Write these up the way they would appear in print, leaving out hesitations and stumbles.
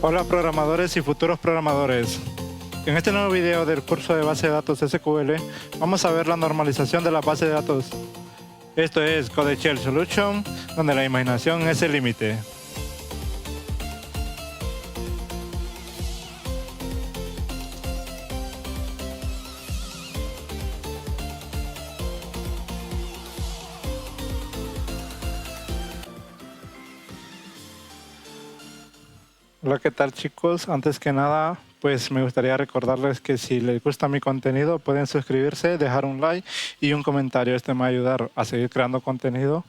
Hola programadores y futuros programadores. En este nuevo video del curso de base de datos SQL vamos a ver la normalización de la base de datos. Esto es Code Shell Solution, donde la imaginación es el límite. Hola, ¿qué tal chicos? Antes que nada, pues me gustaría recordarles que si les gusta mi contenido pueden suscribirse, dejar un like y un comentario. Esto me va a ayudar a seguir creando contenido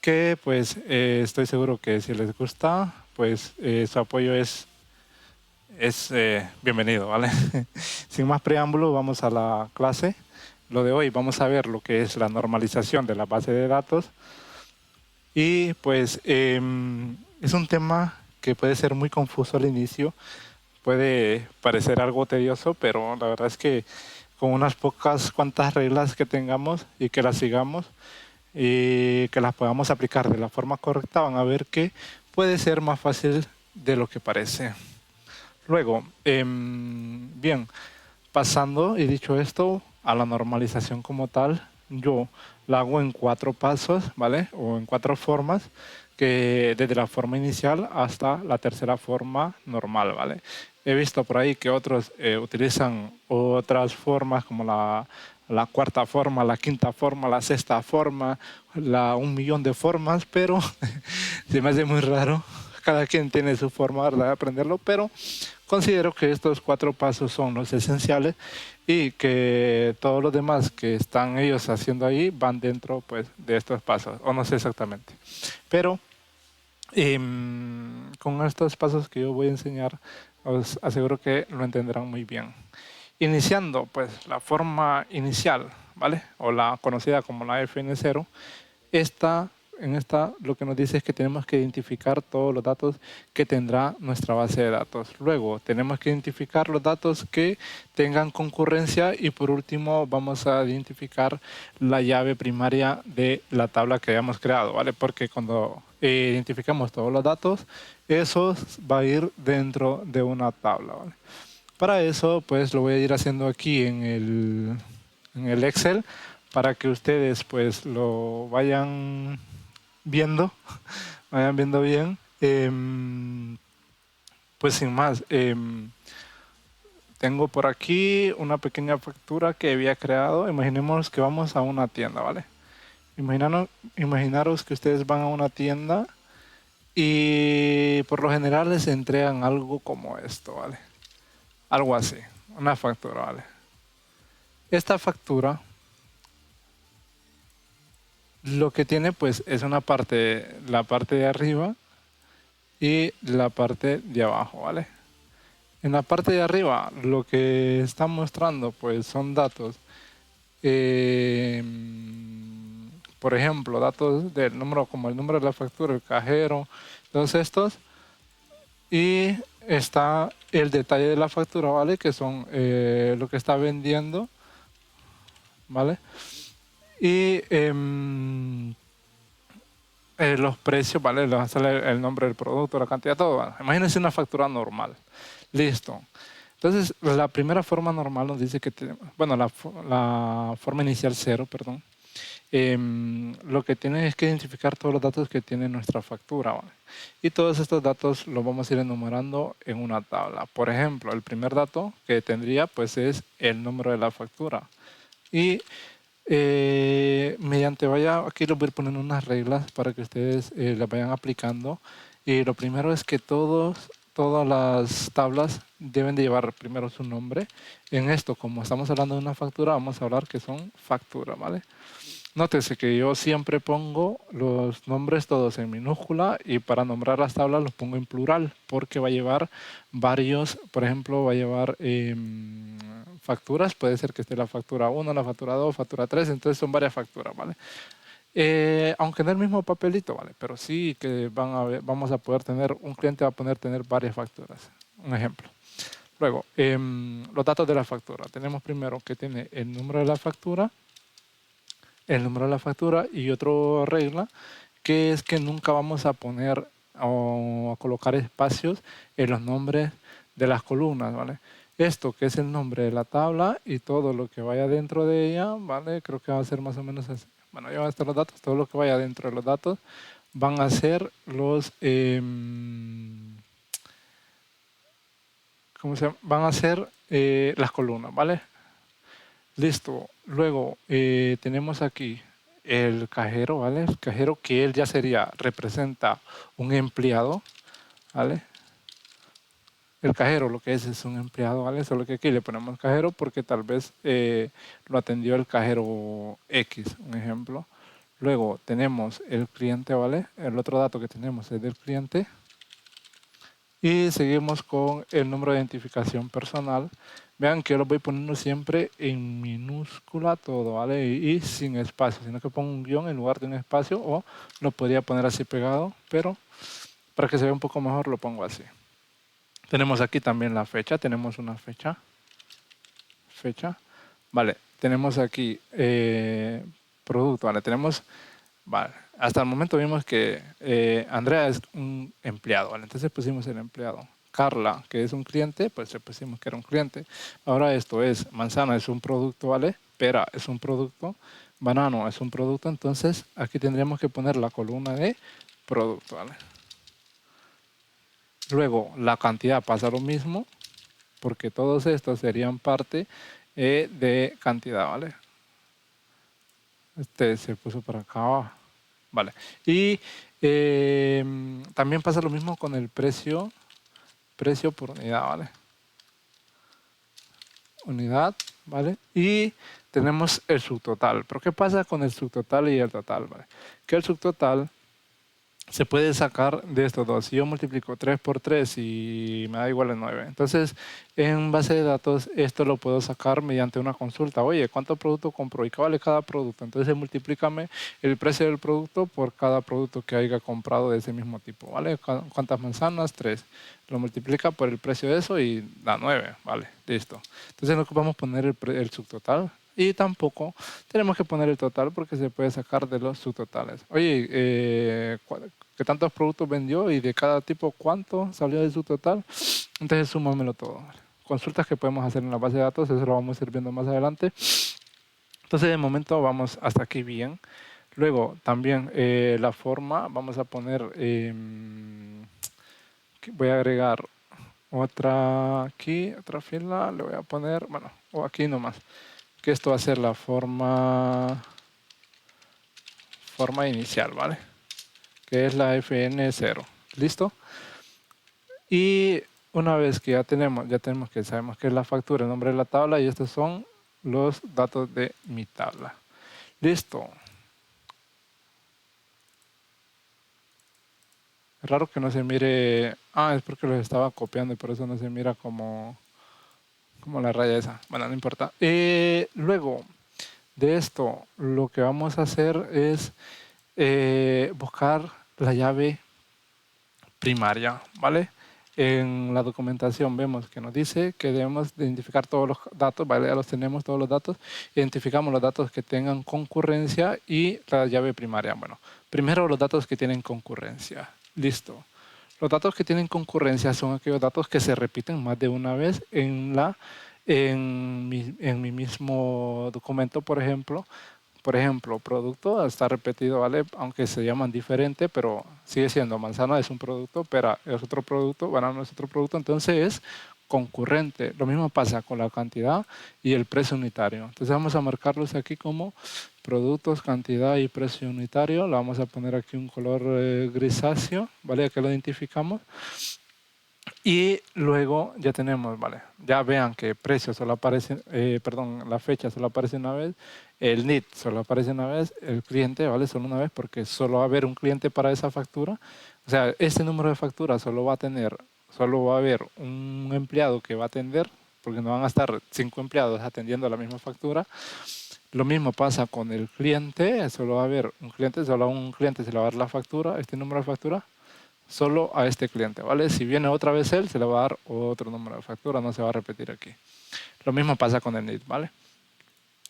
que pues estoy seguro que si les gusta, pues su apoyo es bienvenido, ¿vale? Sin más preámbulo, vamos a la clase. Lo de hoy vamos a ver lo que es la normalización de la base de datos. Y pues es un tema que puede ser muy confuso al inicio, puede parecer algo tedioso, pero la verdad es que con unas cuantas reglas que tengamos y que las sigamos y que las podamos aplicar de la forma correcta, van a ver que puede ser más fácil de lo que parece. Luego, bien, pasando y dicho esto a la normalización como tal, yo la hago en 4 pasos, ¿vale? O en 4 formas, que desde la forma inicial hasta la tercera forma normal, ¿vale? He visto por ahí que otros utilizan otras formas como la cuarta forma, la quinta forma, la sexta forma, un millón de formas, pero se me hace muy raro. Cada quien tiene su forma, ¿verdad?, de aprenderlo, pero considero que estos 4 pasos son los esenciales y que todos los demás que están ellos haciendo ahí van dentro, pues, de estos pasos, o no sé exactamente. Pero con estos pasos que yo voy a enseñar, os aseguro que lo entenderán muy bien. Iniciando, pues, la forma inicial, ¿vale? O la conocida como la FN0, en esta lo que nos dice es que tenemos que identificar todos los datos que tendrá nuestra base de datos. Luego tenemos que identificar los datos que tengan concurrencia y por último vamos a identificar la llave primaria de la tabla que hayamos creado, ¿vale? Porque cuando identificamos todos los datos, eso va a ir dentro de una tabla, ¿vale? Para eso, pues lo voy a ir haciendo aquí en el Excel para que ustedes pues lo vayan viendo, bien. Pues sin más, tengo por aquí una pequeña factura que había creado. Imaginemos que vamos a una tienda, ¿vale? Imaginaros que ustedes van a una tienda y por lo general les entregan algo como esto, ¿vale? Algo así, una factura, ¿vale? Esta factura lo que tiene pues es la parte de arriba y la parte de abajo, ¿vale? En la parte de arriba lo que está mostrando pues son datos, por ejemplo, datos del número, como el número de la factura, el cajero, todos estos, y está el detalle de la factura, ¿vale? Que son lo que está vendiendo, ¿vale? Y los precios, ¿vale? Les sale el nombre del producto, la cantidad, todo. ¿Vale? Imagínense una factura normal. Listo. Entonces, la primera forma normal nos dice que la forma inicial 0, perdón. Lo que tiene es que identificar todos los datos que tiene nuestra factura, ¿vale? Y todos estos datos los vamos a ir enumerando en una tabla. Por ejemplo, el primer dato que tendría pues es el número de la factura. Y aquí les voy a ir poniendo unas reglas para que ustedes las vayan aplicando. Y lo primero es que todas las tablas deben de llevar primero su nombre. En esto, como estamos hablando de una factura, vamos a hablar que son facturas, ¿vale? Nótese que yo siempre pongo los nombres todos en minúscula y para nombrar las tablas los pongo en plural porque va a llevar varios, por ejemplo, va a llevar facturas, puede ser que esté la factura 1, la factura 2, factura 3, entonces son varias facturas, ¿vale? Aunque no el mismo papelito, ¿vale? Pero sí que vamos a poder un cliente va a poder tener varias facturas. Un ejemplo. Luego, los datos de la factura. Tenemos primero que tiene el número de la factura, y otra regla que es que nunca vamos a poner o a colocar espacios en los nombres de las columnas, ¿vale? Esto que es el nombre de la tabla y todo lo que vaya dentro de ella, ¿vale? Creo que va a ser más o menos así. Bueno, ya van a estar los datos, todo lo que vaya dentro de los datos van a ser los, ¿cómo se llama? Van a ser las columnas, ¿vale? Listo. Luego tenemos aquí el cajero, ¿vale? El cajero que él ya sería, representa un empleado, ¿vale? El cajero lo que es un empleado, ¿vale? Solo que aquí le ponemos cajero porque tal vez lo atendió el cajero X, un ejemplo. Luego tenemos el cliente, ¿vale? El otro dato que tenemos es del cliente. Y seguimos con el número de identificación personal. Vean que yo lo voy poniendo siempre en minúscula todo, ¿vale? Y sin espacio, sino que pongo un guión en lugar de un espacio, o lo podría poner así pegado, pero para que se vea un poco mejor lo pongo así. Tenemos aquí también la fecha, tenemos una fecha. Vale, tenemos aquí producto, vale, tenemos, vale, hasta el momento vimos que Andrea es un empleado, vale, entonces pusimos el empleado. Carla, que es un cliente, pues le pusimos que era un cliente. Ahora esto es, manzana es un producto, ¿vale? Pera es un producto, banano es un producto, entonces aquí tendríamos que poner la columna de producto, ¿vale? Luego, la cantidad pasa lo mismo, porque todos estos serían parte de cantidad, ¿vale? Este se puso para acá, vale. Y también pasa lo mismo con el precio por unidad, ¿vale? Unidad, ¿vale? Y tenemos el subtotal. ¿Pero qué pasa con el subtotal y el total, ¿vale? Que el subtotal se puede sacar de estos dos. Si yo multiplico 3 por 3 y me da igual el 9. Entonces, en base de datos, esto lo puedo sacar mediante una consulta. Oye, ¿cuánto producto compro y qué vale cada producto? Entonces, multiplícame el precio del producto por cada producto que haya comprado de ese mismo tipo, ¿vale? ¿Cuántas manzanas? 3. Lo multiplica por el precio de eso y da 9, ¿vale? Listo. Entonces, no ocupamos poner el subtotal. Y tampoco tenemos que poner el total porque se puede sacar de los subtotales. Oye, ¿qué tantos productos vendió y de cada tipo cuánto salió de su total? Entonces súmamelo todo. Consultas que podemos hacer en la base de datos, eso lo vamos a ir viendo más adelante. Entonces de momento vamos hasta aquí bien. Luego también la forma, vamos a poner, voy a agregar otra aquí, otra fila, le voy a poner, bueno, o aquí nomás, que esto va a ser la forma inicial, ¿vale? Que es la FN0. ¿Listo? Y una vez que ya tenemos que sabemos que es la factura, el nombre de la tabla, y estos son los datos de mi tabla. Listo. Es raro que no se mire. Ah, es porque los estaba copiando y por eso no se mira como la raya esa. Bueno, no importa. Luego de esto, lo que vamos a hacer es buscar la llave primaria, ¿vale? En la documentación vemos que nos dice que debemos identificar todos los datos, ¿vale? Ya los tenemos todos los datos. Identificamos los datos que tengan concurrencia y la llave primaria. Bueno, primero los datos que tienen concurrencia. Listo. Los datos que tienen concurrencia son aquellos datos que se repiten más de una vez en mi mismo documento, por ejemplo. Por ejemplo, producto está repetido, ¿vale? Aunque se llaman diferente, pero sigue siendo manzana es un producto, pera es otro producto, banano es otro producto, entonces es concurrente. Lo mismo pasa con la cantidad y el precio unitario. Entonces vamos a marcarlos aquí como productos, cantidad y precio unitario. Le vamos a poner aquí un color grisáceo, ¿vale? Aquí lo identificamos. Y luego ya tenemos, vale, ya vean que precio solo aparece, la fecha solo aparece una vez, el NIT solo aparece una vez, el cliente, vale, solo una vez porque solo va a haber un cliente para esa factura. O sea, este número de facturas solo va a haber un empleado que va a atender, porque no van a estar 5 empleados atendiendo la misma factura. Lo mismo pasa con el cliente, solo va a haber un cliente, solo a un cliente se le va a dar la factura, este número de factura solo a este cliente, ¿vale? Si viene otra vez él, se le va a dar otro número de factura, no se va a repetir aquí. Lo mismo pasa con el NIT, ¿vale?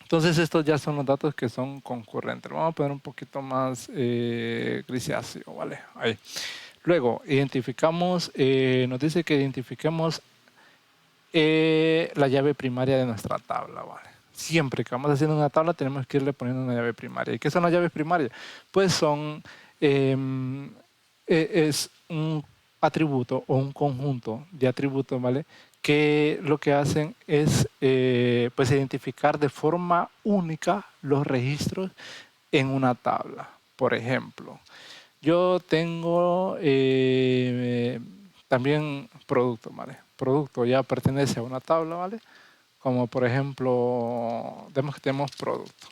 Entonces estos ya son los datos que son concurrentes. Lo vamos a poner un poquito más grisáceo, ¿vale? Ahí. Luego, identificamos, nos dice que identifiquemos la llave primaria de nuestra tabla, ¿vale? Siempre que vamos haciendo una tabla tenemos que irle poniendo una llave primaria. ¿Y qué son las llaves primarias? Pues son, es un atributo o un conjunto de atributos, ¿vale? Que lo que hacen es pues identificar de forma única los registros en una tabla. Por ejemplo, yo tengo también producto, ¿vale? Producto ya pertenece a una tabla, ¿vale? Como por ejemplo, vemos que tenemos producto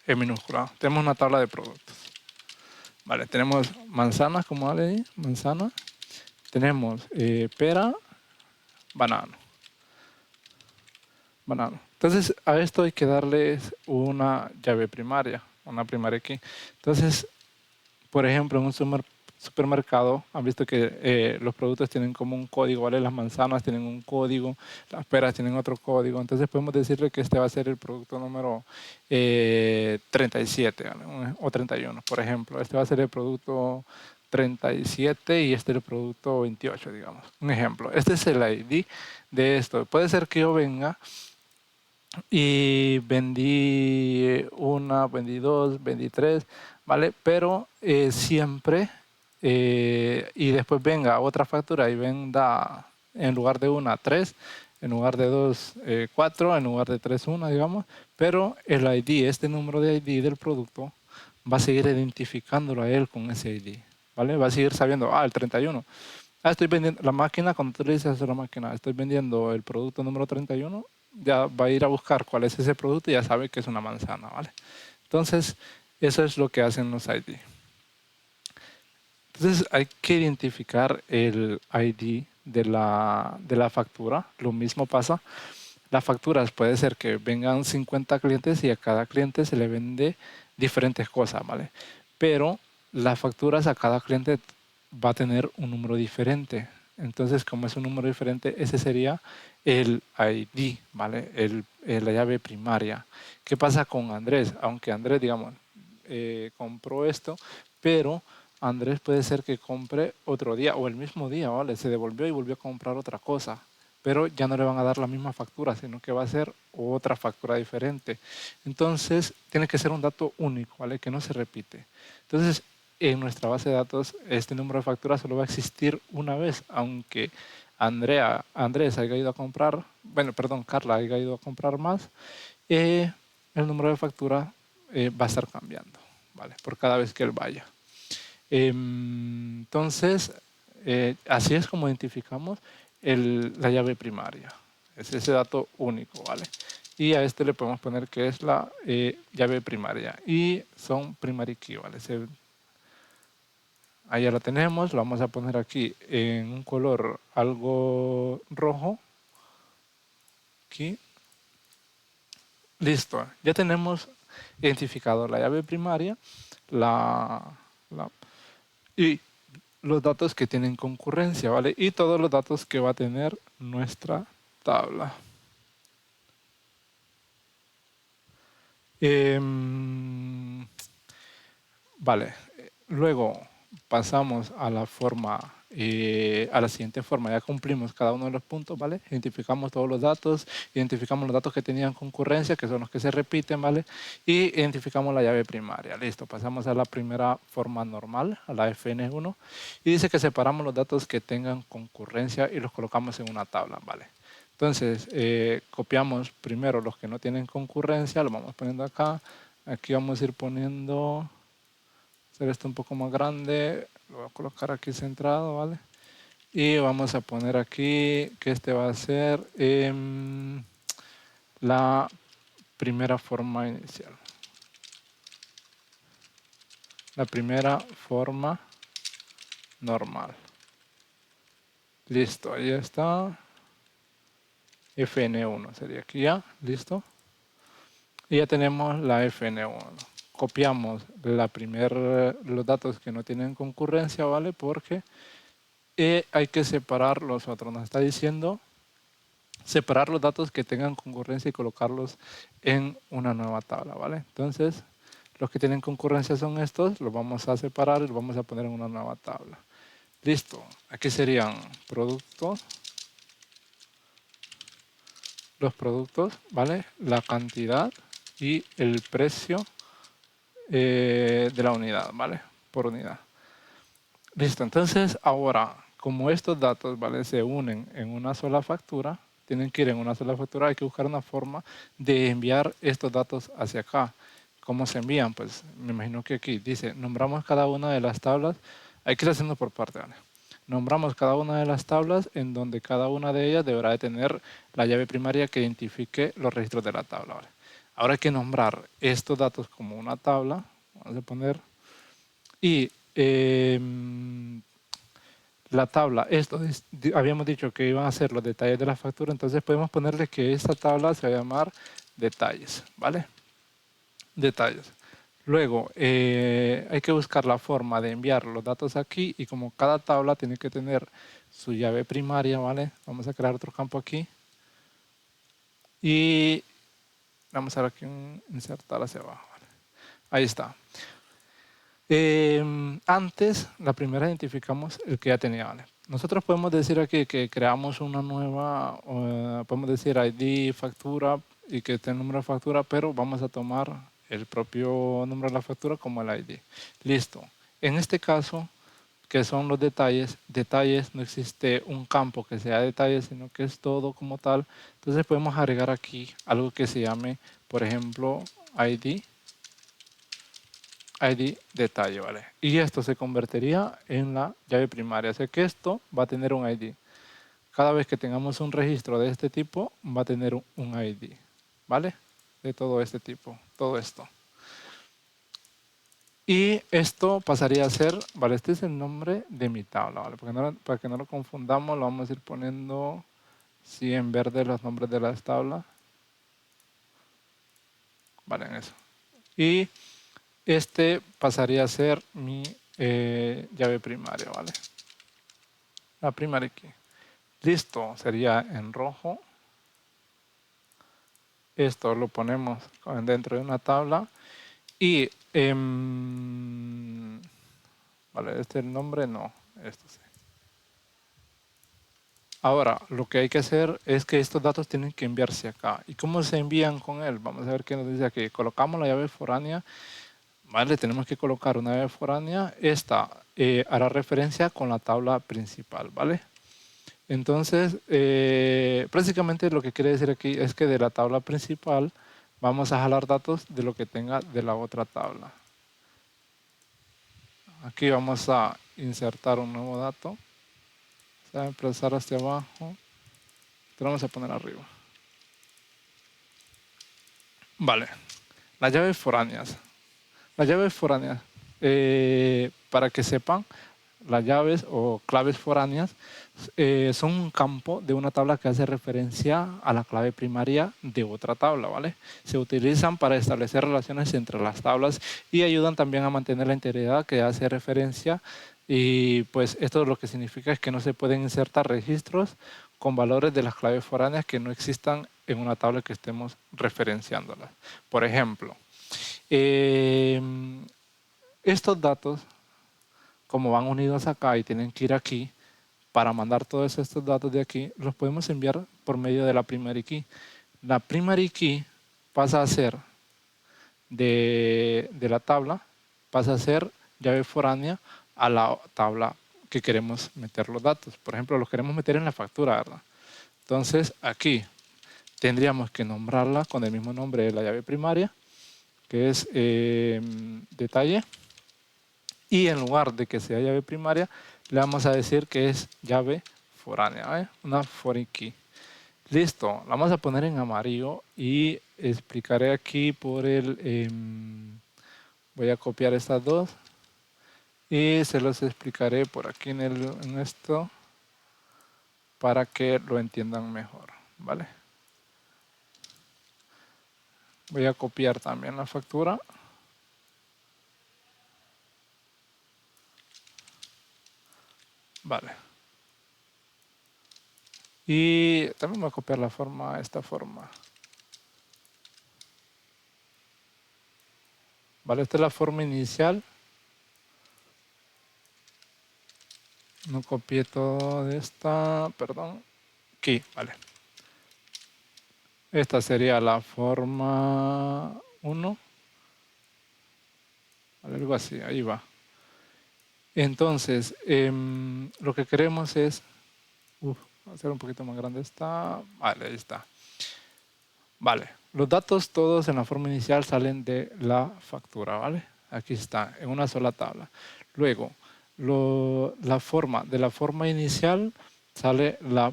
en minúscula. Tenemos una tabla de productos. Vale, tenemos manzanas, como vale ahí, manzana. Tenemos pera, banano. Banano. Entonces, a esto hay que darles una llave primaria, una primaria aquí. Entonces, por ejemplo, en un supermercado, han visto que los productos tienen como un código, ¿vale? Las manzanas tienen un código, las peras tienen otro código. Entonces podemos decirle que este va a ser el producto número 37, ¿vale? O 31, por ejemplo. Este va a ser el producto 37 y este es el producto 28, digamos. Un ejemplo. Este es el ID de esto. Puede ser que yo venga y vendí una, vendí dos, vendí tres, ¿vale? Pero siempre, y después venga otra factura y venda en lugar de una, tres, en lugar de dos, cuatro, en lugar de tres, una, digamos, pero el ID, este número de ID del producto, va a seguir identificándolo a él con ese ID, ¿vale? Va a seguir sabiendo, el 31. Estoy vendiendo la máquina, cuando tú le dices a la máquina, estoy vendiendo el producto número 31, ya va a ir a buscar cuál es ese producto y ya sabe que es una manzana, ¿vale? Entonces, eso es lo que hacen los ID. Entonces, hay que identificar el ID de la factura. Lo mismo pasa. Las facturas puede ser que vengan 50 clientes y a cada cliente se le vende diferentes cosas, ¿vale? Pero las facturas a cada cliente va a tener un número diferente. Entonces, como es un número diferente, ese sería el ID, ¿vale? La llave primaria. ¿Qué pasa con Andrés? Aunque Andrés, digamos, compró esto, pero Andrés puede ser que compre otro día o el mismo día, ¿vale? Se devolvió y volvió a comprar otra cosa, pero ya no le van a dar la misma factura, sino que va a ser otra factura diferente. Entonces, tiene que ser un dato único, ¿vale? Que no se repite. Entonces, en nuestra base de datos, este número de facturas solo va a existir una vez, aunque Andrés haya ido a comprar, bueno, perdón, Carla haya ido a comprar más, el número de factura va a estar cambiando, ¿vale? Por cada vez que él vaya. Entonces, así es como identificamos la llave primaria. Es ese dato único, ¿vale? Y a este le podemos poner que es la llave primaria. Y son primary key, ¿vale? Ahí ya la tenemos. Lo vamos a poner aquí en un color algo rojo. Aquí. Listo. Ya tenemos identificado la llave primaria, y los datos que tienen concurrencia, ¿vale? Y todos los datos que va a tener nuestra tabla. Vale, luego pasamos a la forma, a la siguiente forma. Ya cumplimos cada uno de los puntos, ¿vale? Identificamos todos los datos, identificamos los datos que tenían concurrencia, que son los que se repiten, ¿vale? Y identificamos la llave primaria. Listo, pasamos a la primera forma normal, a la FN1, y dice que separamos los datos que tengan concurrencia y los colocamos en una tabla, ¿vale? Entonces, copiamos primero los que no tienen concurrencia, lo vamos poniendo acá. Aquí vamos a ir poniendo, hacer esto un poco más grande, lo voy a colocar aquí centrado, ¿vale? Y vamos a poner aquí que este va a ser la primera forma inicial. La primera forma normal. Listo, ahí está. FN1 sería aquí ya, listo. Y ya tenemos la FN1. Copiamos los datos que no tienen concurrencia, ¿vale? Porque hay que separar los otros. Nos está diciendo separar los datos que tengan concurrencia y colocarlos en una nueva tabla, ¿vale? Entonces, Los que tienen concurrencia son estos, los vamos a separar y los vamos a poner en una nueva tabla. Listo, aquí serían productos, los productos, ¿vale? La cantidad y el precio de la unidad, ¿vale? Por unidad. Listo, entonces ahora, como estos datos, ¿vale? Se unen en una sola factura, tienen que ir en una sola factura, hay que buscar una forma de enviar estos datos hacia acá. ¿Cómo se envían? Pues me imagino que aquí dice, nombramos cada una de las tablas, hay que ir haciendo por parte, ¿vale? Nombramos cada una de las tablas en donde cada una de ellas deberá de tener la llave primaria que identifique los registros de la tabla, ¿vale? Ahora hay que nombrar estos datos como una tabla, vamos a poner, y la tabla, esto habíamos dicho que iban a ser los detalles de la factura, entonces podemos ponerle que esta tabla se va a llamar detalles, ¿vale? Detalles. Luego, hay que buscar la forma de enviar los datos aquí y como cada tabla tiene que tener su llave primaria, ¿vale? Vamos a crear otro campo aquí y vamos a dar aquí un insertar hacia abajo, ¿vale? Ahí está. Antes, la primera identificamos el que ya tenía, ¿vale? Nosotros podemos decir aquí que creamos una nueva, podemos decir ID factura y que esté el número de factura, pero vamos a tomar el propio número de la factura como el ID. Listo. En este caso, que son los detalles, no existe un campo que sea detalles, sino que es todo como tal. Entonces podemos agregar aquí algo que se llame, por ejemplo, ID detalle, ¿vale? Y esto se convertiría en la llave primaria. Así que esto va a tener un ID. Cada vez que tengamos un registro de este tipo, va a tener un ID, ¿vale? De todo este tipo, todo esto. Y esto pasaría a ser, ¿vale? Este es el nombre de mi tabla, ¿vale? Para que no lo confundamos, lo vamos a ir poniendo, sí, en verde los nombres de las tablas. Vale, en eso. Y este pasaría a ser mi llave primaria, ¿vale? La primary key. Listo, sería en rojo. Esto lo ponemos dentro de una tabla. Y, vale, este es el nombre, no, esto sí. Ahora, lo que hay que hacer es que estos datos tienen que enviarse acá. ¿Y cómo se envían con él? Vamos a ver qué nos dice aquí. Colocamos la llave foránea. Vale, tenemos que colocar una llave foránea. Esta hará referencia con la tabla principal, ¿vale? Entonces, prácticamente lo que quiere decir aquí es que de la tabla principal vamos a jalar datos de lo que tenga de la otra tabla. Aquí vamos a insertar un nuevo dato. Se va a empezar hacia abajo. Lo vamos a poner arriba. Vale. Las llaves foráneas. Las llaves foráneas, para que sepan, las llaves o claves foráneas son un campo de una tabla que hace referencia a la clave primaria de otra tabla, ¿vale? Se utilizan para establecer relaciones entre las tablas y ayudan también a mantener la integridad que hace referencia, y pues esto lo que significa es que no se pueden insertar registros con valores de las claves foráneas que no existan en una tabla que estemos referenciándolas. Por ejemplo, estos datos, como van unidos acá y tienen que ir aquí, para mandar todos estos datos de aquí, los podemos enviar por medio de la primary key. La primary key pasa a ser de la tabla, pasa a ser llave foránea a la tabla que queremos meter los datos. Por ejemplo, los queremos meter en la factura, ¿verdad? Entonces, aquí tendríamos que nombrarla con el mismo nombre de la llave primaria, que es detalle. Y en lugar de que sea llave primaria, le vamos a decir que es llave foránea, ¿eh? Una foreign key. Listo, la vamos a poner en amarillo y explicaré aquí por el... voy a copiar estas dos y se los explicaré por aquí en esto para que lo entiendan mejor, ¿vale? Voy a copiar también la factura. Vale. Y también voy a copiar la forma, esta forma. ¿vale? Esta es la forma inicial. No copié todo de esta, perdón. Aquí, vale. Esta sería la forma 1. Vale, algo así, ahí va. Entonces, lo que queremos es... voy a hacer un poquito más grande esta. Vale, ahí está. Vale, los datos todos en la forma inicial salen de la factura, ¿vale? Aquí está, en una sola tabla. Luego, de la forma inicial sale la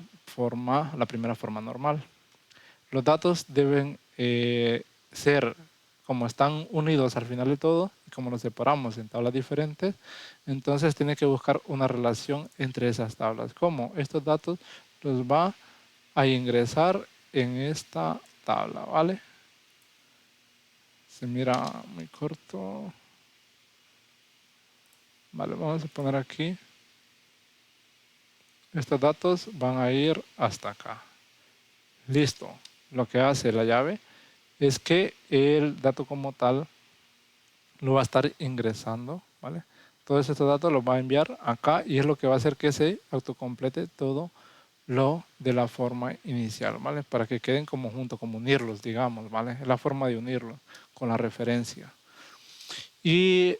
primera forma normal. Los datos deben ser, como están unidos al final de todo, y como los separamos en tablas diferentes, entonces tiene que buscar una relación entre esas tablas. ¿Cómo? Estos datos los va a ingresar en esta tabla, ¿vale? Se mira muy corto. Vale, vamos a poner aquí. Estos datos van a ir hasta acá. Listo. Lo que hace la llave es que el dato como tal lo va a estar ingresando, ¿vale? Todos estos datos los va a enviar acá y es lo que va a hacer que se autocomplete todo lo de la forma inicial, ¿vale? Para que queden como juntos, como unirlos, digamos, ¿vale? Es la forma de unirlos con la referencia. Y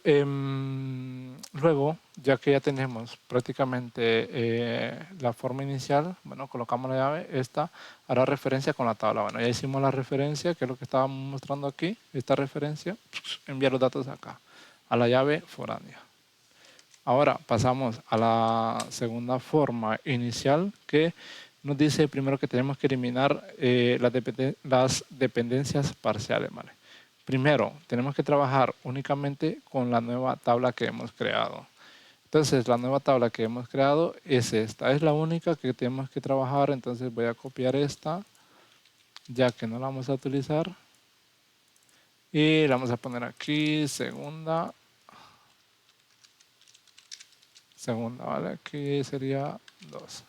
luego, ya que ya tenemos prácticamente la forma inicial, bueno, colocamos la llave, esta hará referencia con la tabla. Bueno, ya hicimos la referencia, que es lo que estábamos mostrando aquí, esta referencia, enviar los datos acá, a la llave foránea. Ahora pasamos a la segunda forma inicial, que nos dice primero que tenemos que eliminar las dependencias parciales, ¿vale? Primero, tenemos que trabajar únicamente con la nueva tabla que hemos creado. Entonces, la nueva tabla que hemos creado es esta. Es la única que tenemos que trabajar. Entonces, voy a copiar esta, ya que no la vamos a utilizar. Y la vamos a poner aquí, segunda. Segunda, ¿vale? Aquí sería 2.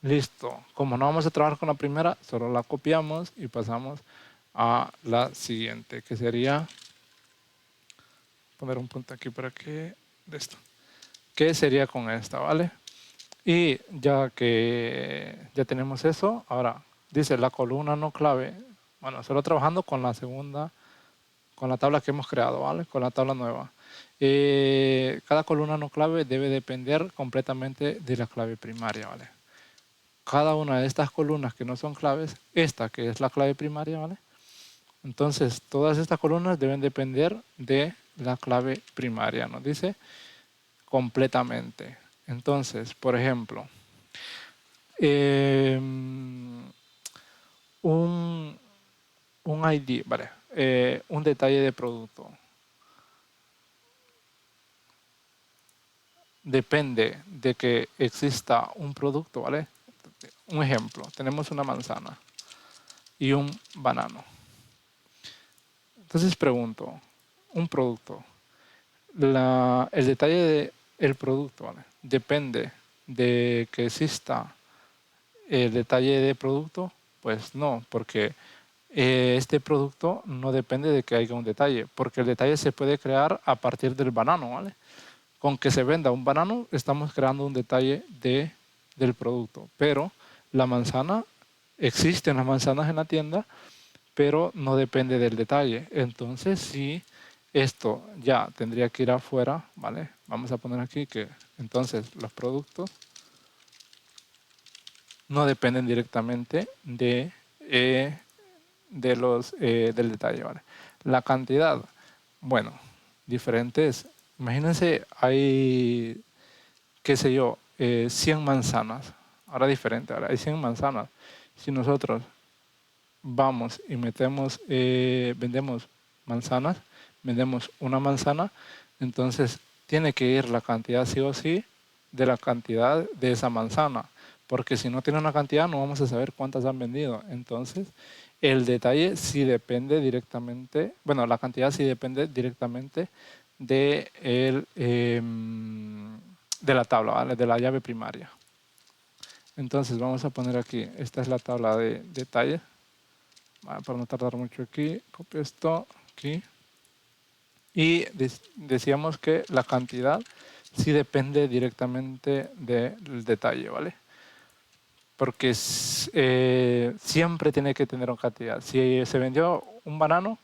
Listo. Como no vamos a trabajar con la primera, solo la copiamos y pasamos a la siguiente, que sería... poner un punto aquí para que de esto. ¿Qué sería con esta, vale? Y ya que ya tenemos eso, ahora dice la columna no clave. Bueno, solo trabajando con la segunda, con la tabla que hemos creado, ¿vale? Con la tabla nueva. Cada columna no clave debe depender completamente de la clave primaria, ¿vale? Cada una de estas columnas que no son claves, esta que es la clave primaria, ¿vale? Entonces, todas estas columnas deben depender de la clave primaria, nos dice completamente. Entonces, por ejemplo, un ID, ¿vale? Un detalle de producto. Depende de que exista un producto, ¿vale? Un ejemplo, tenemos una manzana y un banano. Entonces pregunto, un producto, el detalle del producto, ¿vale? Depende de que exista el detalle de producto, pues no, porque este producto no depende de que haya un detalle, porque el detalle se puede crear a partir del banano, ¿vale? Con que se venda un banano, estamos creando un detalle del producto, pero la manzana, existen las manzanas en la tienda, pero no depende del detalle. Entonces, sí, esto ya tendría que ir afuera, ¿vale? Vamos a poner aquí que entonces los productos no dependen directamente del detalle, ¿vale? La cantidad, bueno, diferentes. Imagínense, hay, qué sé yo, 100 manzanas. Ahora diferente, ahora hay 100 manzanas. Si nosotros vamos y vendemos manzanas, vendemos una manzana, entonces tiene que ir la cantidad sí o sí de la cantidad de esa manzana, porque si no tiene una cantidad no vamos a saber cuántas han vendido. Entonces, el detalle sí depende directamente, bueno, la cantidad sí depende directamente de la tabla, ¿vale? De la llave primaria. Entonces vamos a poner aquí, esta es la tabla de detalles. Para no tardar mucho aquí, copio esto aquí Y decíamos que la cantidad sí depende directamente del detalle, ¿vale? Porque siempre tiene que tener una cantidad. Si se vendió un banano,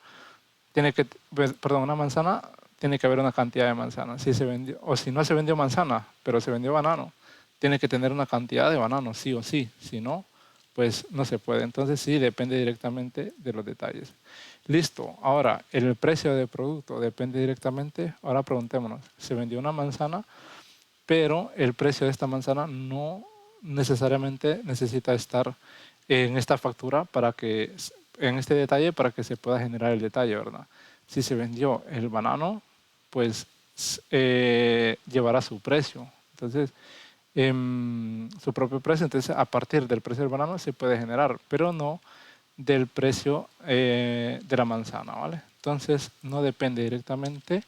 perdón, una manzana, tiene que haber una cantidad de manzanas. Si se vendió, o si no se vendió manzana, pero se vendió banano, tiene que tener una cantidad de bananos, sí o sí. Si no, pues no se puede. Entonces sí, depende directamente de los detalles. Listo. Ahora, el precio del producto depende directamente. Ahora preguntémonos, se vendió una manzana, pero el precio de esta manzana no necesariamente necesita estar en esta factura en este detalle para que se pueda generar el detalle, ¿verdad? Si se vendió el banano, pues llevará su precio. Entonces, su propio precio. Entonces, a partir del precio del banano se puede generar, pero no del precio de la manzana, ¿vale? Entonces, no depende directamente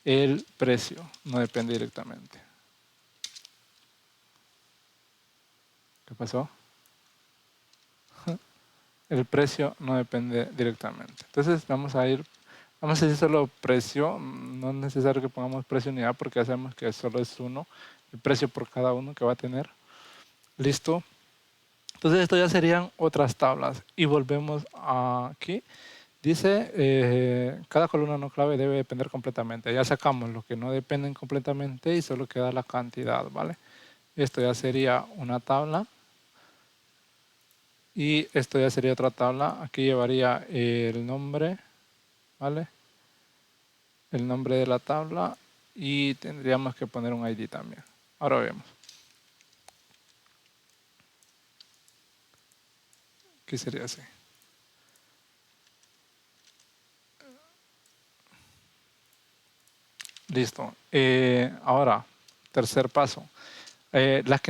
el precio, no depende directamente. ¿Qué pasó? El precio no depende directamente. Entonces vamos a decir solo precio, no es necesario que pongamos precio unidad porque ya sabemos que solo es uno, el precio por cada uno que va a tener. Listo. Entonces esto ya serían otras tablas y volvemos aquí. Dice, cada columna no clave debe depender completamente. Ya sacamos los que no dependen completamente y solo queda la cantidad, ¿vale? Esto ya sería una tabla. Y esto ya sería otra tabla. Aquí llevaría el nombre, ¿vale? El nombre de la tabla y tendríamos que poner un ID también. Ahora vemos. Aquí sería así. Listo. Ahora, tercer paso. Las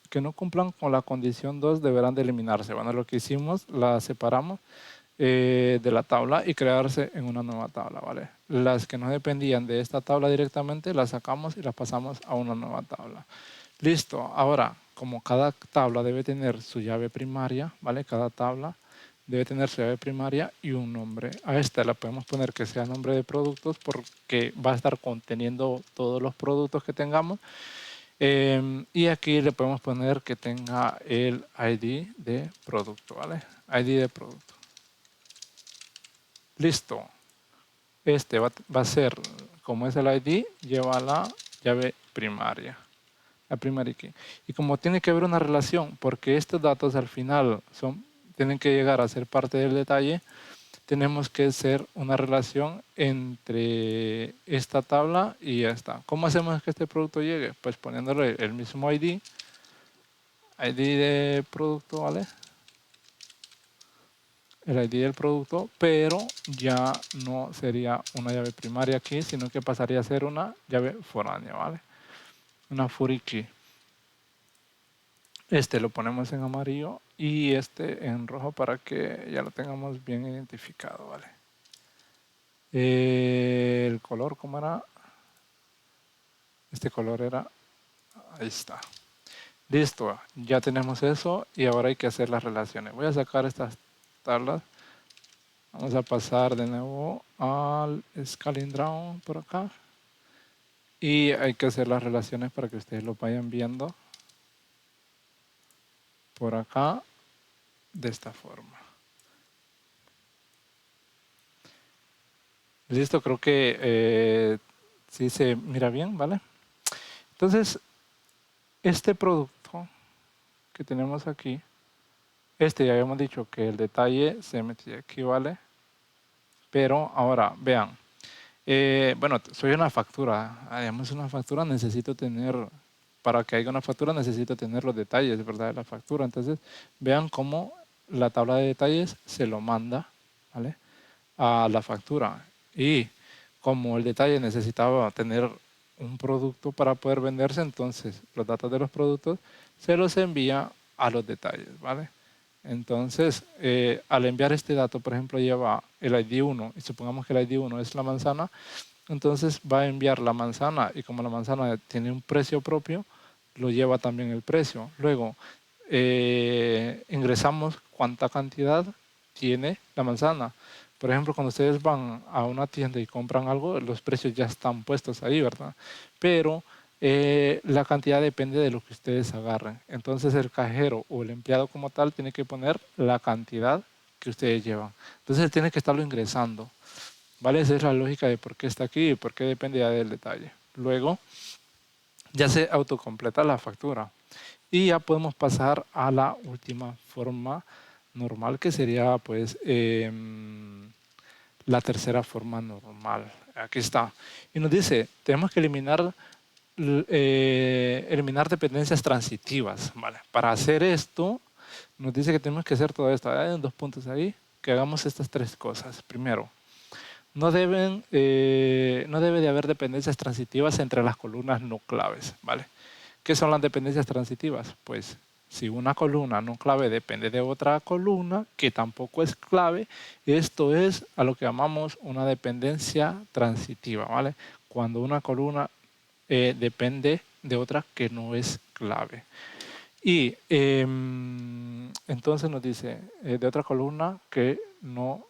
que no cumplan con la condición 2 deberán de eliminarse. Bueno, lo que hicimos, las separamos de la tabla y crearse en una nueva tabla, ¿vale? Las que no dependían de esta tabla directamente, las sacamos y las pasamos a una nueva tabla. Listo. Ahora, como cada tabla debe tener su llave primaria, ¿vale? Cada tabla debe tener su llave primaria y un nombre. A esta la podemos poner que sea nombre de productos porque va a estar conteniendo todos los productos que tengamos. Y aquí le podemos poner que tenga el ID de producto, ¿vale? ID de producto. Listo. Este va a ser, como es el ID, lleva la llave primaria. La primary key. Y como tiene que haber una relación, porque estos datos al final tienen que llegar a ser parte del detalle, tenemos que hacer una relación entre esta tabla y esta. ¿Cómo hacemos que este producto llegue? Pues poniéndole el mismo ID de producto, ¿vale? El ID del producto, pero ya no sería una llave primaria aquí, sino que pasaría a ser una llave foránea, ¿vale? Una furry key. Este lo ponemos en amarillo y este en rojo para que ya lo tengamos bien identificado, ¿vale? El color, ¿cómo era? Este color era, ahí está. Listo, ya tenemos eso y ahora hay que hacer las relaciones. Voy a sacar estas tablas. Vamos a pasar de nuevo al Scaling Down por acá. Y hay que hacer las relaciones para que ustedes lo vayan viendo por acá de esta forma. Listo, creo que sí se mira bien, ¿vale? Entonces, este producto que tenemos aquí, ya habíamos dicho que el detalle se metía aquí, ¿vale? Pero ahora, vean, bueno, soy una factura. Además, una factura necesito tener, para que haya una factura necesito tener los detalles, ¿verdad? De la factura. Entonces, vean cómo la tabla de detalles se lo manda, ¿vale? A la factura. Y como el detalle necesitaba tener un producto para poder venderse, entonces los datos de los productos se los envía a los detalles, ¿vale? Entonces, al enviar este dato, por ejemplo, lleva el ID 1 y supongamos que el ID 1 es la manzana, entonces va a enviar la manzana y como la manzana tiene un precio propio, lo lleva también el precio. Luego, ingresamos cuánta cantidad tiene la manzana. Por ejemplo, cuando ustedes van a una tienda y compran algo, los precios ya están puestos ahí, ¿verdad? Pero la cantidad depende de lo que ustedes agarren. Entonces el cajero o el empleado como tal tiene que poner la cantidad que ustedes llevan. Entonces tiene que estarlo ingresando. ¿Vale? Esa es la lógica de por qué está aquí y por qué depende ya del detalle. Luego ya se autocompleta la factura. Y ya podemos pasar a la última forma normal, que sería pues la tercera forma normal. Aquí está. Y nos dice, tenemos que eliminar dependencias transitivas. ¿Vale? Para hacer esto, nos dice que tenemos que hacer todo esto. Hay 2 puntos ahí, que hagamos estas 3 cosas. Primero, no debe de haber dependencias transitivas entre las columnas no claves, ¿vale? ¿Qué son las dependencias transitivas? Pues si una columna no clave depende de otra columna que tampoco es clave, esto es a lo que llamamos una dependencia transitiva, ¿vale? Cuando una columna depende de otra que no es clave. Y entonces nos dice de otra columna que no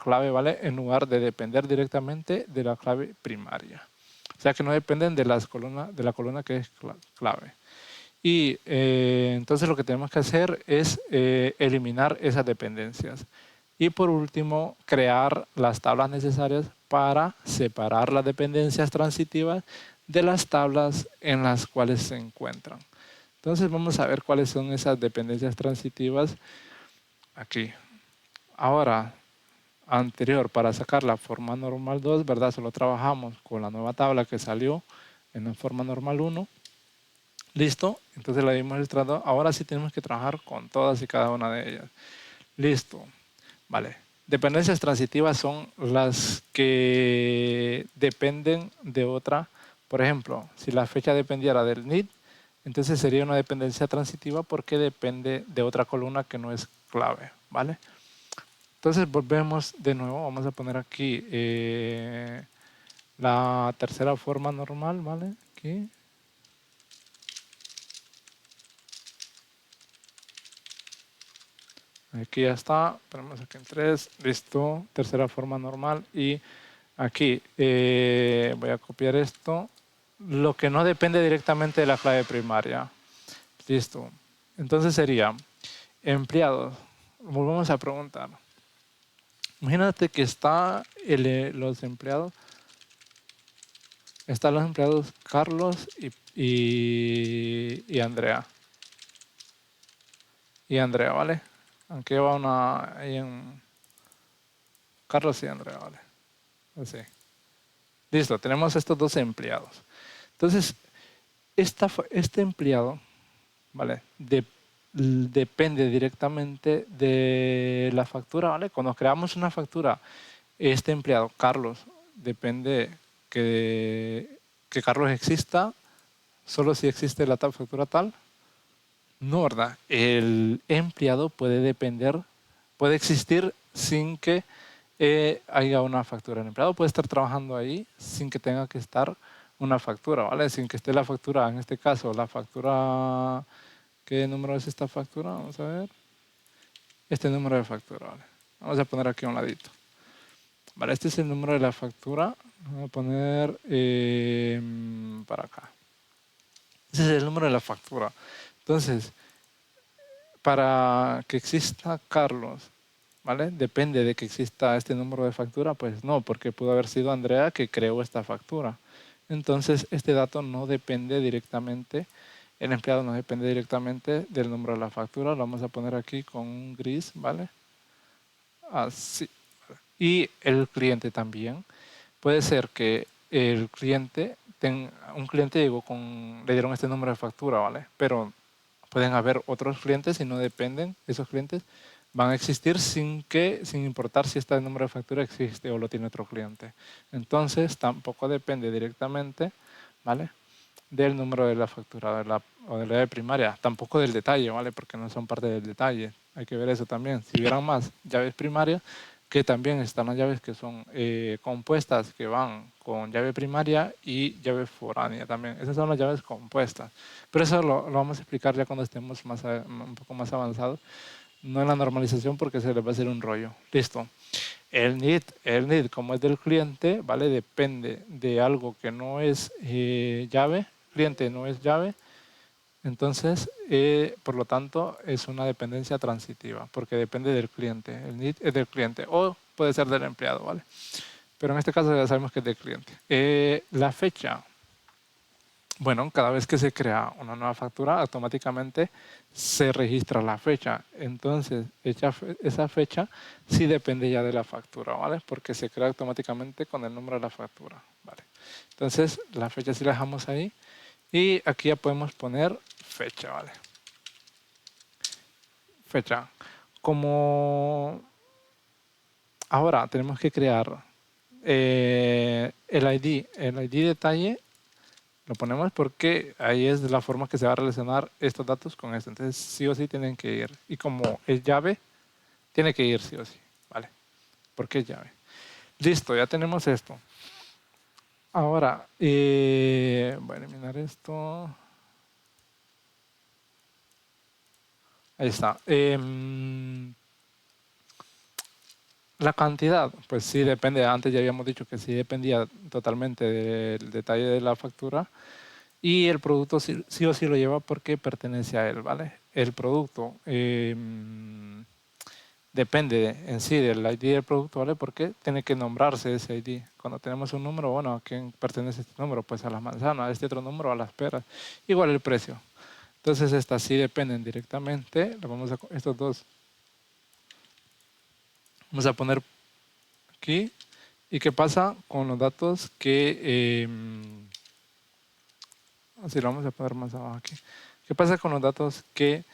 clave, ¿vale? En lugar de depender directamente de la clave primaria. O sea que no dependen de la columna que es clave. Y entonces lo que tenemos que hacer es eliminar esas dependencias. Y por último, crear las tablas necesarias para separar las dependencias transitivas de las tablas en las cuales se encuentran. Entonces vamos a ver cuáles son esas dependencias transitivas aquí. Ahora, anterior, para sacar la forma normal 2, ¿verdad? Solo trabajamos con la nueva tabla que salió en la forma normal 1. Listo, entonces la dimos ilustrado. Ahora sí tenemos que trabajar con todas y cada una de ellas. Listo, vale. Dependencias transitivas son las que dependen de otra. Por ejemplo, si la fecha dependiera del need, entonces sería una dependencia transitiva porque depende de otra columna que no es clave, ¿vale? Entonces volvemos de nuevo, vamos a poner aquí la tercera forma normal, ¿vale? Aquí. Aquí ya está, ponemos aquí en 3, listo, tercera forma normal. Y aquí voy a copiar esto, lo que no depende directamente de la clave primaria. Listo. Entonces sería empleados. Volvemos a preguntar. Imagínate que están los empleados Carlos y Andrea. Y Andrea, ¿vale? Aunque va una ahí en Carlos y Andrea, ¿vale? Así. Listo, tenemos estos 2 empleados. Entonces, este empleado, ¿vale? Depende directamente de la factura, ¿vale? Cuando creamos una factura, este empleado, Carlos, depende que Carlos exista solo si existe la tal factura tal. No, ¿verdad? El empleado puede existir sin que haya una factura. El empleado puede estar trabajando ahí sin que tenga que estar una factura, ¿vale? Sin que esté la factura, en este caso, la factura... ¿Qué número es esta factura? Vamos a ver. Este número de factura, ¿vale? Vamos a poner aquí a un ladito. Vale, este es el número de la factura. Vamos a poner para acá. Ese es el número de la factura. Entonces, para que exista Carlos, ¿vale? Depende de que exista este número de factura, pues no, porque pudo haber sido Andrea que creó esta factura. Entonces, este dato no depende directamente, el empleado no depende directamente del número de la factura. Lo vamos a poner aquí con un gris, ¿vale? Así. Y el cliente también. Puede ser que el cliente, un cliente llegó le dieron este número de factura, ¿vale? Pero pueden haber otros clientes y no dependen, esos clientes van a existir sin importar si este número de factura existe o lo tiene otro cliente. Entonces tampoco depende directamente, ¿vale? Del número de la factura o de la llave primaria, tampoco del detalle, ¿vale? Porque no son parte del detalle. Hay que ver eso también. Si hubieran más llaves primarias, que también están las llaves que son compuestas, que van con llave primaria y llave foránea también. Esas son las llaves compuestas. Pero eso lo vamos a explicar ya cuando estemos un poco más avanzados. no en la normalización porque se les va a hacer un rollo. Listo. El need, como es del cliente, ¿vale? Depende de algo que no es llave, cliente no es llave, entonces, por lo tanto, es una dependencia transitiva, porque depende del cliente. El need es del cliente o puede ser del empleado, ¿vale? Pero en este caso ya sabemos que es del cliente. La fecha. Bueno, cada vez que se crea una nueva factura, automáticamente se registra la fecha. Entonces, esa fecha sí depende ya de la factura, ¿vale? Porque se crea automáticamente con el número de la factura, ¿vale? Entonces, la fecha sí la dejamos ahí. Y aquí ya podemos poner fecha, ¿vale? Fecha. Como ahora tenemos que crear el ID detalle, lo ponemos porque ahí es de la forma que se va a relacionar estos datos con esto. Entonces, sí o sí tienen que ir. Y como es llave, tiene que ir sí o sí, ¿vale? Porque es llave. Listo, ya tenemos esto. Ahora, voy a eliminar esto. Ahí está. La cantidad, pues sí depende. Antes ya habíamos dicho que sí dependía totalmente del detalle de la factura. Y el producto sí o sí lo lleva porque pertenece a él, ¿vale? El producto depende en sí del ID del producto, ¿vale? Porque tiene que nombrarse ese ID. Cuando tenemos un número, bueno, ¿a quién pertenece este número? Pues a las manzanas, a este otro número, a las peras. Igual el precio. Entonces estas sí dependen directamente. Estos dos vamos a poner aquí. ¿Y qué pasa con los datos que... así lo vamos a poner más abajo aquí. ¿Qué pasa con los datos que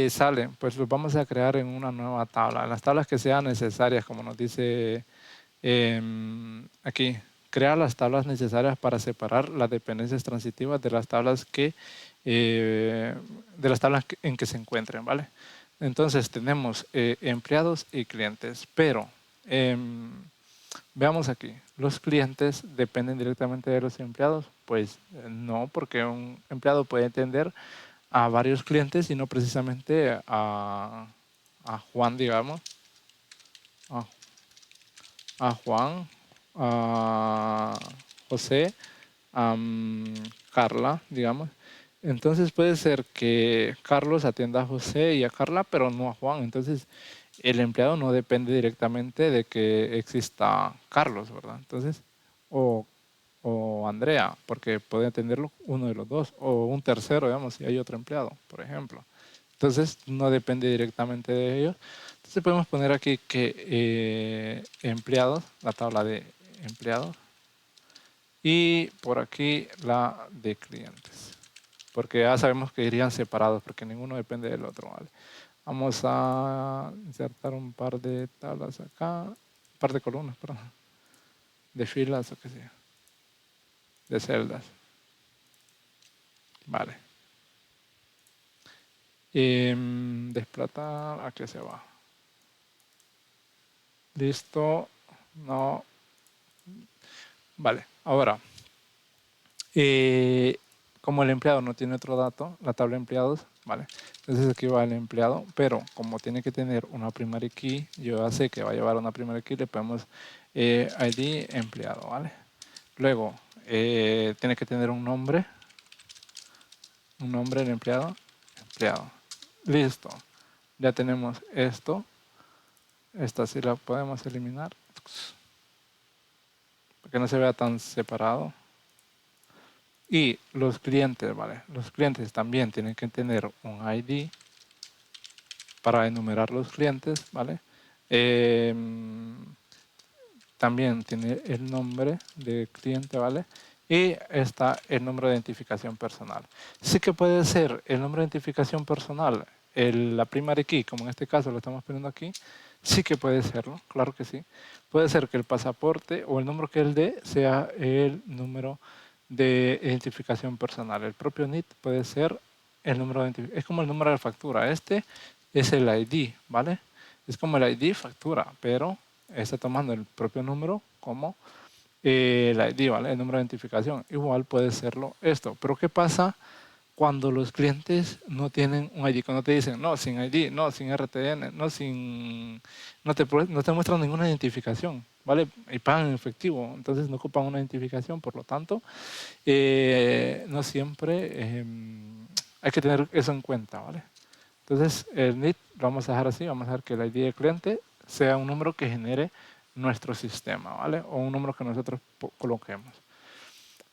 salen? Pues los vamos a crear en una nueva tabla. En las tablas que sean necesarias, como nos dice aquí. Crea las tablas necesarias para separar las dependencias transitivas de las tablas en que se encuentren, ¿vale? Entonces tenemos empleados y clientes, pero veamos aquí, ¿los clientes dependen directamente de los empleados? Pues no, porque un empleado puede atender a varios clientes y no precisamente a Juan, digamos, a, a Juan, a José, a Carla, digamos. Entonces puede ser que Carlos atienda a José y a Carla, pero no a Juan. Entonces el empleado no depende directamente de que exista Carlos, ¿verdad? Entonces, o, o Andrea, porque puede atenderlo uno de los dos, o un tercero, digamos, si hay otro empleado, por ejemplo. Entonces, no depende directamente de ellos. Entonces, podemos poner aquí que empleados, la tabla de empleados, y por aquí la de clientes, porque ya sabemos que irían separados, porque ninguno depende del otro, ¿vale? Vamos a insertar un par de tablas acá, un par de columnas, perdón, de filas o qué sea, de celdas. Vale. Desplatar, aquí se va. Listo. No. Vale. Ahora, como el empleado no tiene otro dato, la tabla de empleados, vale. Entonces aquí va el empleado, pero como tiene que tener una primary key, yo ya sé que va a llevar una primary key, le ponemos ID empleado, ¿vale? Luego, tiene que tener un nombre el empleado, Listo. Ya tenemos esto. Esta sí la podemos eliminar. Para que no se vea tan separado. Y los clientes, ¿vale? Los clientes también tienen que tener un ID para enumerar los clientes, ¿vale? También tiene el nombre de cliente, ¿vale? Y está el número de identificación personal. Sí que puede ser el número de identificación personal, la primary key, como en este caso lo estamos poniendo aquí, sí que puede serlo, claro que sí. Puede ser que el pasaporte o el número que él dé sea el número de identificación personal. El propio NIT puede ser el número de identificación. Es como el número de factura. Este es el ID, ¿vale? Es como el ID factura, pero está tomando el propio número como el ID, ¿vale? El número de identificación. Igual puede serlo esto. Pero ¿qué pasa cuando los clientes no tienen un ID, cuando te dicen no, sin ID, no, sin RTN, no, sin, no te muestran ninguna identificación, ¿vale? Y pagan en efectivo, entonces no ocupan una identificación, por lo tanto, no siempre hay que tener eso en cuenta, ¿vale? Entonces, el NID lo vamos a dejar así, vamos a dejar que el ID del cliente sea un número que genere nuestro sistema, ¿vale? O un número que nosotros coloquemos.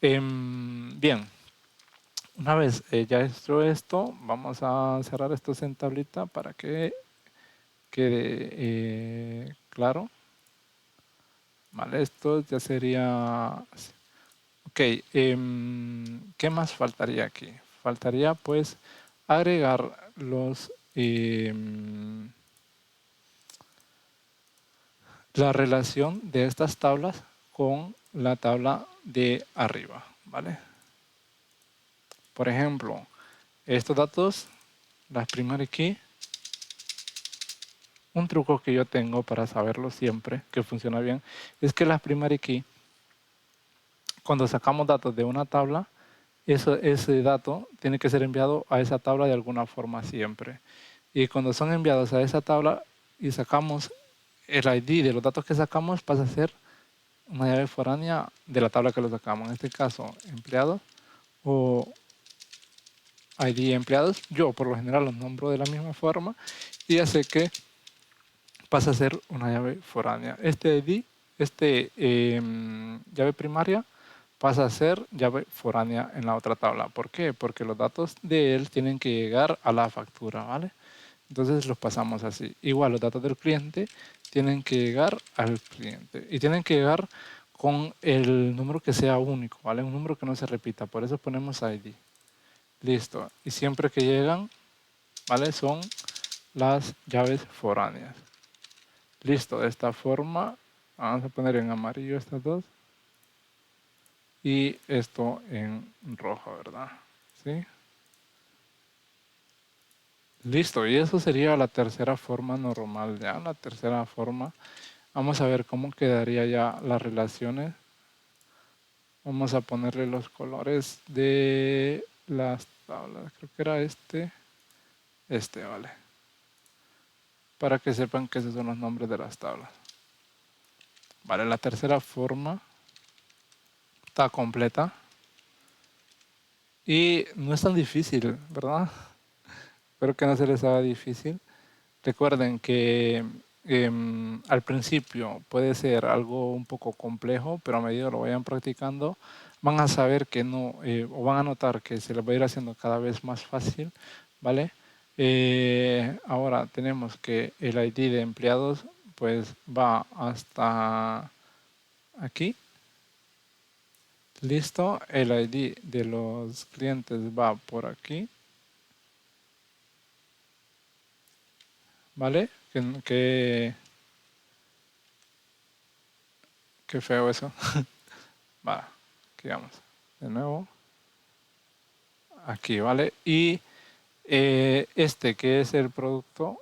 Bien, una vez ya hecho esto, vamos a cerrar esto en tablita para que quede claro. Vale, esto ya sería... Ok, ¿qué más faltaría aquí? Faltaría pues agregar la relación de estas tablas con la tabla de arriba, ¿vale? Por ejemplo, estos datos, las primary key, un truco que yo tengo para saberlo siempre, que funciona bien, es que las primary key, cuando sacamos datos de una tabla, ese dato tiene que ser enviado a esa tabla de alguna forma siempre. Y cuando son enviados a esa tabla y sacamos el ID de los datos que sacamos, pasa a ser una llave foránea de la tabla que lo sacamos. En este caso, empleados o ID empleados. Yo por lo general los nombro de la misma forma y ya sé que pasa a ser una llave foránea. Este ID, llave primaria, pasa a ser llave foránea en la otra tabla. ¿Por qué? Porque los datos de él tienen que llegar a la factura, ¿vale? Entonces los pasamos así. Igual los datos del cliente tienen que llegar al cliente y tienen que llegar con el número que sea único, ¿vale? Un número que no se repita. Por eso ponemos ID. Listo. Y siempre que llegan, ¿vale? Son las llaves foráneas. Listo, de esta forma vamos a poner en amarillo estas dos y esto en rojo, ¿verdad? ¿Sí? Listo, y eso sería la tercera forma normal ya, la tercera forma. Vamos a ver cómo quedaría ya las relaciones. Vamos a ponerle los colores de las tablas, creo que era vale. Para que sepan que esos son los nombres de las tablas. Vale, la tercera forma está completa. Y no es tan difícil, ¿verdad? Espero que no se les haga difícil. Recuerden que al principio puede ser algo un poco complejo, pero a medida que lo vayan practicando, van a saber que no, o van a notar que se les va a ir haciendo cada vez más fácil, ¿vale? Ahora tenemos que el ID de empleados pues va hasta aquí. Listo, el ID de los clientes va por aquí. ¿Vale? Qué feo eso. Va, aquí vamos. De nuevo. Aquí, ¿vale? Y este que es el producto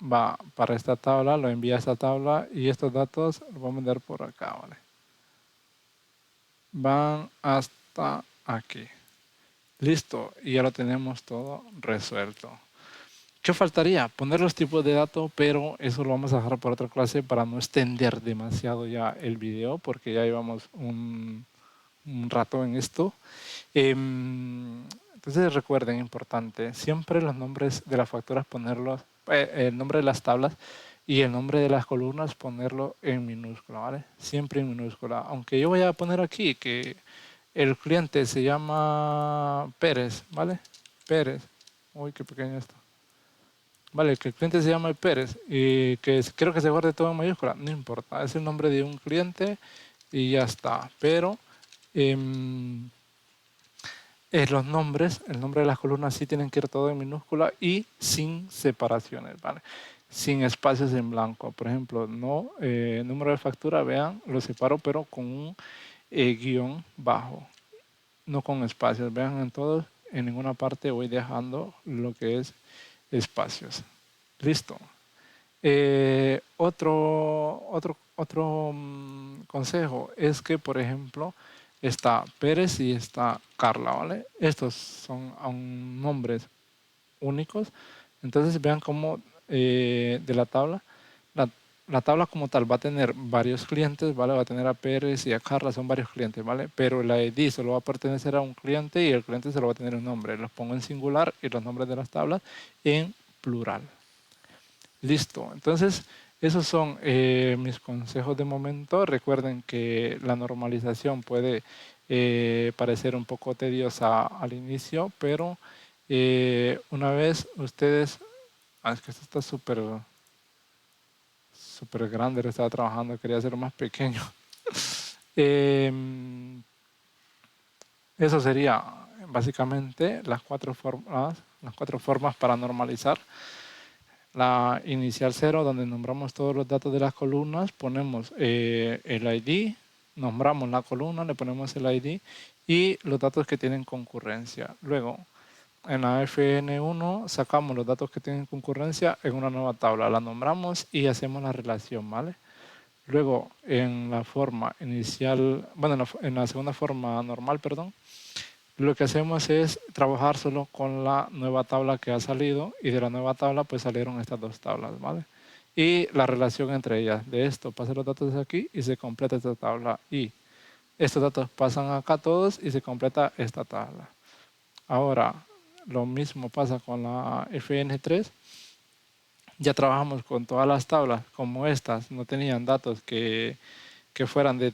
va para esta tabla, lo envía a esta tabla y estos datos los voy a mandar por acá, ¿vale? Van hasta aquí. Listo, y ya lo tenemos todo resuelto. ¿Qué faltaría? Poner los tipos de datos, pero eso lo vamos a dejar para otra clase para no extender demasiado ya el video, porque ya llevamos un rato en esto. Entonces recuerden, importante, siempre los nombres de las facturas ponerlos, el nombre de las tablas y el nombre de las columnas ponerlo en minúscula, ¿vale? Siempre en minúscula. Aunque yo voy a poner aquí que el cliente se llama Pérez, ¿vale? Pérez. Uy, qué pequeño esto. Vale, que el cliente se llama Pérez y que creo que se guarde todo en mayúscula, no importa, es el nombre de un cliente y ya está. Pero los nombres, el nombre de las columnas sí tienen que ir todo en minúscula y sin separaciones, ¿vale? Sin espacios en blanco. Por ejemplo, no número de factura, vean, lo separo pero con un guión bajo, no con espacios. Vean en todos, en ninguna parte voy dejando lo que es espacios. Listo. Otro consejo es que, por ejemplo, está Pérez y está Carla, ¿vale? Estos son aún nombres únicos. Entonces vean cómo de la tabla, la, la tabla como tal va a tener varios clientes, ¿vale? Va a tener a Pérez y a Carla, son varios clientes, ¿vale? Pero la ID solo va a pertenecer a un cliente y el cliente solo va a tener un nombre. Los pongo en singular y los nombres de las tablas en plural. Listo. Entonces, esos son mis consejos de momento. Recuerden que la normalización puede parecer un poco tediosa al inicio, pero una vez ustedes... es que esto está súper grande, lo estaba trabajando, quería hacerlo más pequeño. Eso sería básicamente las cuatro formas para normalizar. La inicial 0, donde nombramos todos los datos de las columnas, ponemos el ID, nombramos la columna, le ponemos el ID y los datos que tienen concurrencia. Luego, en la FN1 sacamos los datos que tienen concurrencia en una nueva tabla, la nombramos y hacemos la relación, ¿vale? Luego, en la forma inicial, bueno, en la segunda forma normal, perdón, lo que hacemos es trabajar solo con la nueva tabla que ha salido y de la nueva tabla pues salieron estas dos tablas, ¿vale? Y la relación entre ellas, de esto pasan los datos aquí y se completa esta tabla y estos datos pasan acá todos y se completa esta tabla. Ahora, lo mismo pasa con la FN3. Ya trabajamos con todas las tablas como estas, no tenían datos que fueran de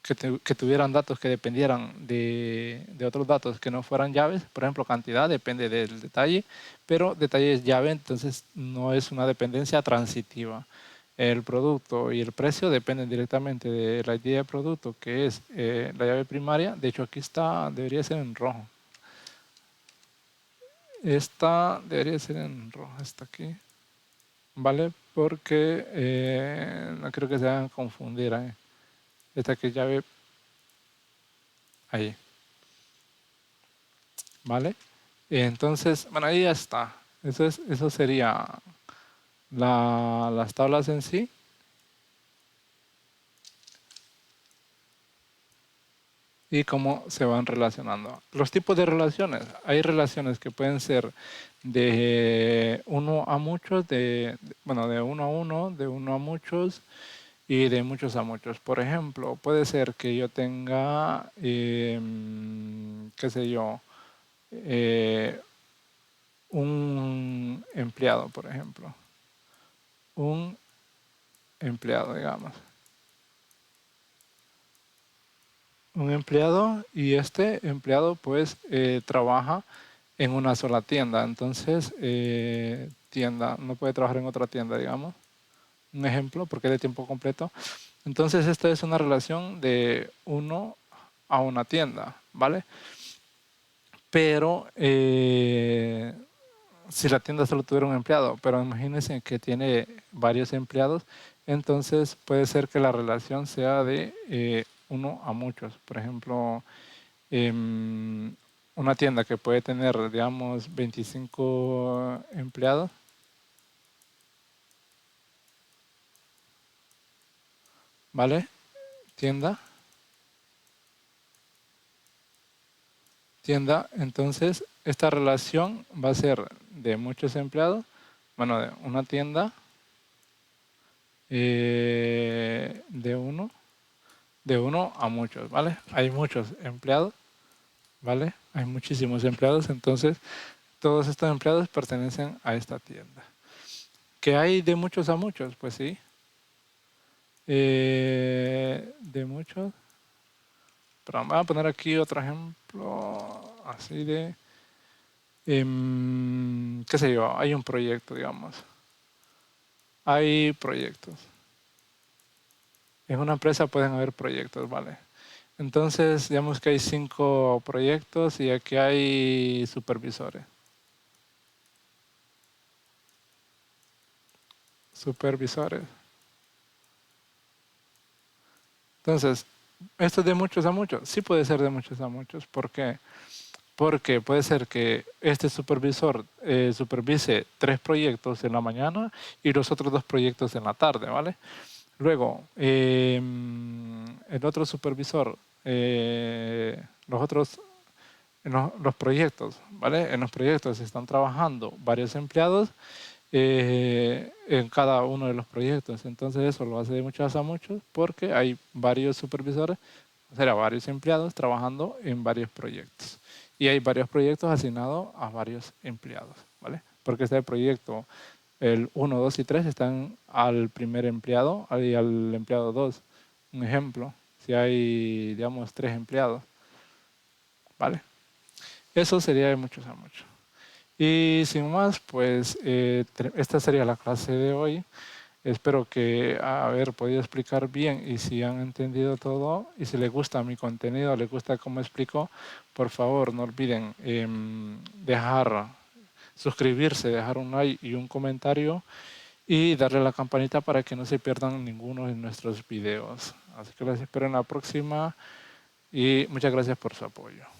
que tuvieran datos que dependieran de otros datos que no fueran llaves. Por ejemplo, cantidad depende del detalle, pero detalle es llave, entonces no es una dependencia transitiva. El producto y el precio dependen directamente de la ID del producto, que es la llave primaria. De hecho, aquí está, debería ser en rojo. Esta debería ser en rojo, está aquí. ¿Vale? Porque no creo que se vayan a confundir. Esta que es llave ahí. ¿Vale? Entonces, bueno, ahí ya está. Eso sería las tablas en sí. Y cómo se van relacionando. Los tipos de relaciones. Hay relaciones que pueden ser de uno a muchos, bueno, de uno a uno, de uno a muchos y de muchos a muchos. Por ejemplo, puede ser que yo tenga, qué sé yo, un empleado, por ejemplo. Un empleado, digamos. Un empleado y este empleado pues trabaja en una sola tienda. Entonces, tienda, no puede trabajar en otra tienda, digamos. Un ejemplo, porque es de tiempo completo. Entonces, esta es una relación de uno a una tienda, ¿vale? Pero si la tienda solo tuviera un empleado, pero imagínense que tiene varios empleados, entonces puede ser que la relación sea de uno a muchos. Por ejemplo, una tienda que puede tener, digamos, 25 empleados. ¿Vale? Tienda. Entonces, esta relación va a ser de muchos empleados, bueno, de una tienda, de uno a muchos, ¿vale? Hay muchos empleados, ¿vale? Hay muchísimos empleados, entonces todos estos empleados pertenecen a esta tienda. ¿Qué hay de muchos a muchos? Pues sí. De muchos. Pero vamos a poner aquí otro ejemplo así de, qué sé yo, hay un proyecto, digamos. Hay proyectos. En una empresa pueden haber proyectos, ¿vale? Entonces, digamos que hay 5 proyectos y aquí hay supervisores. Supervisores. Entonces, ¿esto es de muchos a muchos? Sí puede ser de muchos a muchos. ¿Por qué? Porque puede ser que este supervisor supervise 3 proyectos en la mañana y los otros 2 proyectos en la tarde, ¿vale? Luego, el otro supervisor, los otros, en los proyectos, ¿vale? En los proyectos están trabajando varios empleados en cada uno de los proyectos. Entonces eso lo hace de muchos a muchos porque hay varios supervisores, o sea, varios empleados trabajando en varios proyectos. Y hay varios proyectos asignados a varios empleados, ¿vale? Porque este proyecto, el 1, 2 y 3 están al primer empleado y al empleado 2. Un ejemplo, si hay, digamos, 3 empleados, ¿vale? Eso sería de muchos a muchos. Y sin más, pues esta sería la clase de hoy. Espero que haber podido explicar bien y si han entendido todo y si les gusta mi contenido, les gusta cómo explico, por favor no olviden suscribirse, dejar un like y un comentario y darle a la campanita para que no se pierdan ninguno de nuestros videos. Así que los espero en la próxima y muchas gracias por su apoyo.